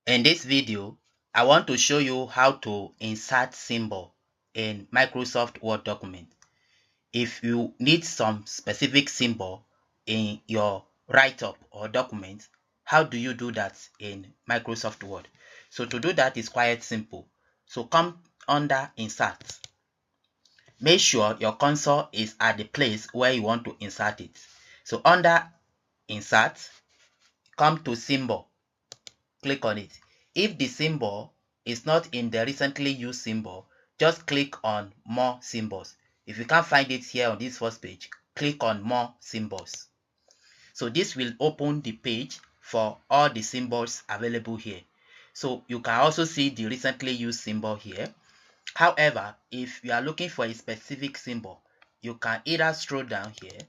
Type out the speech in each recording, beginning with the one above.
In this video, I want to show you how to insert symbol in Microsoft Word document. If you need some specific symbol in your write-up or document, how do you do that in Microsoft Word? So to do that is quite simple. So come under Insert. Make sure your cursor is at the place where you want to insert it. So under Insert, come to Symbol. Click on it. If the symbol is not in the recently used symbol, just click on more symbols. If you can't find it here on this first page, click on more symbols. So this will open the page for all the symbols available here. So you can also see the recently used symbol here. However, if you are looking for a specific symbol, you can either scroll down here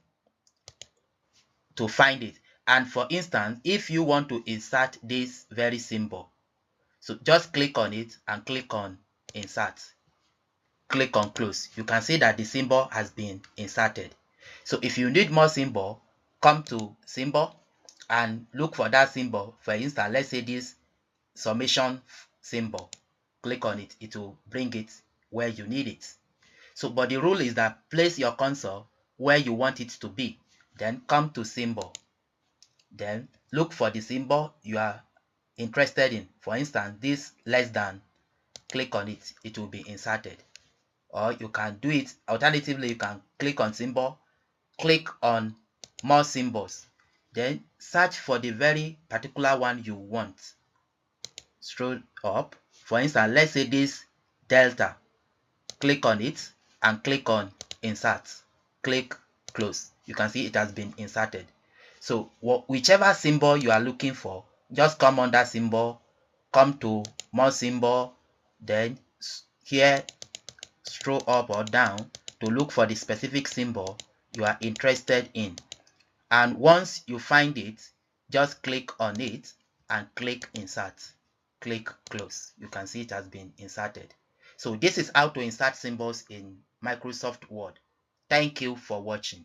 to find it. And for instance, if you want to insert this very symbol, so just click on it and click on Insert. Click on Close. You can see that the symbol has been inserted. So if you need more symbol, come to Symbol and look for that symbol. For instance, let's say this summation symbol. Click on it. It will bring it where you need it. So, but the rule is that place your cursor where you want it to be. Then come to Symbol. Then look for the symbol you are interested in. For instance, this less than, click on it, it will be inserted. Or you can do it alternatively, you can click on symbol, click on more symbols, then search for the very particular one you want. Scroll up. For instance, let's say this delta. Click on it and click on Insert. Click Close. You can see it has been inserted. So whichever symbol you are looking for, just come under Symbol, come to more symbol, then here scroll up or down to look for the specific symbol you are interested in. And once you find it, just click on it and click Insert. Click Close. You can see it has been inserted. So this is how to insert symbols in Microsoft Word. Thank you for watching.